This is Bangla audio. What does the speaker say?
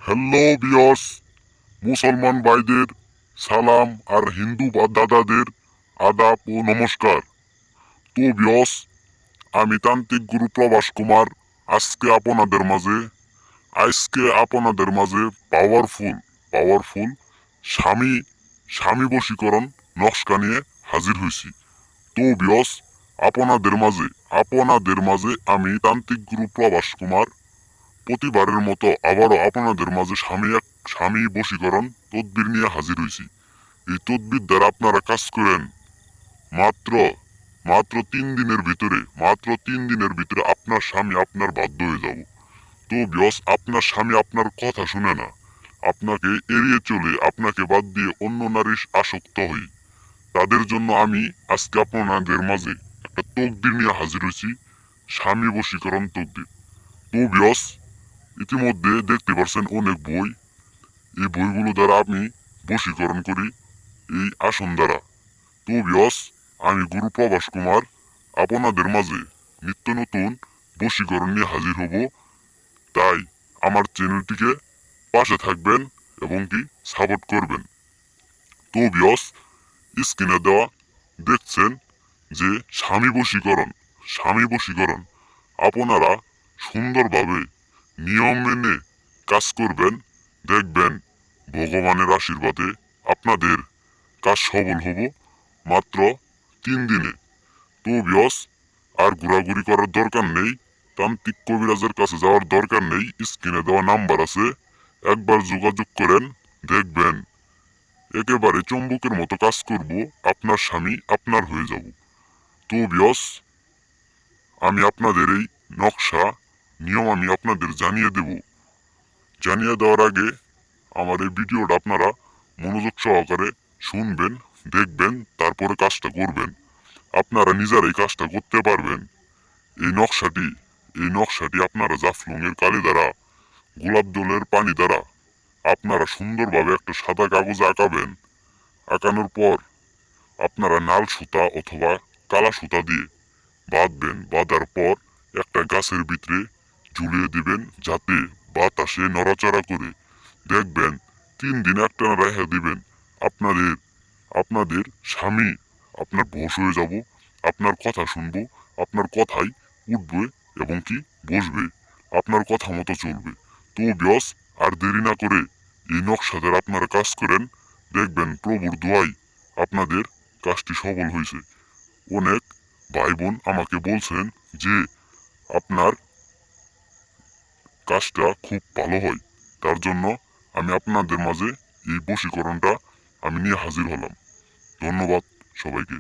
হ্যালো বিয়স, মুসলমান ভাইদের সালাম আর হিন্দু দাদাদের আদাব ও নমস্কার। তো বিয়স, আমি তান্ত্রিক গুরু প্রবাস কুমার আজকে আপনাদের মাঝে পাওয়ারফুল স্বামী স্বামী বশীকরণ নকশা নিয়ে হাজির হয়েছি। তো বিয়স, আপনাদের মাঝে আমি তান্ত্রিক গুরু প্রবাস কুমার প্রতিবারের মতো আবারও আপনাদের মাঝে স্বামী বশীকরণ তদবির নিয়ে হাজির হয়েছি। এই তদবির দ্বারা আপনারা কাজ করেন মাত্র মাত্র 3 দিনের ভিতরে আপনার স্বামী আপনার বাধ্য হয়ে যাব। তো বিয়স, আপনার স্বামী আপনার কথা শুনে না, আপনাকে এড়িয়ে চলে, আপনাকে বাদ দিয়ে অন্য নারীর আসক্ত হই, তাদের জন্য আমি আজকে আপনাদের মাঝে একটা তকদির নিয়ে হাজির হয়েছি, স্বামী বশীকরণ তকদির। তো বিয়স, ইতিমধ্যে দেখতে পারছেন অনেক বই, এই বইগুলো দ্বারা আমি বশীকরণ করি এই আসন দ্বারা। তো বিয়স, আমি গুরু প্রবাস কুমার আপনাদের মাঝে নিত্য নতুন বশীকরণ নিয়ে হাজির হব। তাই আমার চ্যানেলটিকে পাশে থাকবেন এবং কি সাপোর্ট করবেন। তো বিয়স, স্ক্রিনে দেওয়া দেখছেন যে স্বামী বশীকরণ আপনারা সুন্দরভাবে নিয়ম মেনে কাজ করবেন, দেখবেন ভগবানের আশীর্বাদে আপনাদের কাজ সফল হব মাত্র 3 দিনে। তো বিয়স, আর ঘোরাঘুরি করার দরকার নেই, তান্ত্রিক কবিরাজের কাছে যাওয়ার দরকার নেই, স্ক্রিনে দেওয়া নাম্বার আছে, একবার যোগাযোগ করেন, দেখবেন একেবারে চুম্বকের মতো কাজ করব, আপনার স্বামী আপনার হয়ে যাব। তো বিয়স, আমি আপনাদের এই নকশা নিয়ম আমি আপনাদের জানিয়ে দেব। জানিয়ে দেওয়ার আগে আমার এই ভিডিওটা আপনারা মনোযোগ সহকারে শুনবেন, দেখবেন, তারপরে কাজটা করবেন। আপনারা নিজেরাই কাজটা করতে পারবেন। এই নকশাটি আপনারা জাফলংয়ের কালি দ্বারা, গোলাপ জলের পানি দ্বারা আপনারা সুন্দরভাবে একটা সাদা কাগজে আঁকাবেন। আঁকানোর পর আপনারা নাল সুতা অথবা কালা সুতা দিয়ে বাঁধবেন। বাঁধার পর একটা গাছের ভিতরে ঝুলিয়ে দিবেন, যাতে বাতাসে নড়াচড়া করে। দেখবেন 3 দিন একটানা রেখে দিবেন, আপনাদের আপনাদের স্বামী আপনার বশ হয়ে যাব, আপনার কথা শুনবো, আপনার কথাই উঠবে এবং কি বসবে, আপনার কথা মতো চলবে। তো বিয়স, আর দেরি না করে এই নকশাদের আপনারা কাজ করেন, দেখবেন প্রভুর দোয়ায় আপনাদের কাজটি সফল হয়েছে। অনেক ভাই বোন আমাকে বলছেন যে আপনার কাজটা খুব ভালো হয়, তার জন্য আমি আপনাদের মাঝে এই বশীকরণটা আমি নিয়ে হাজির হলাম। ধন্যবাদ সবাইকে।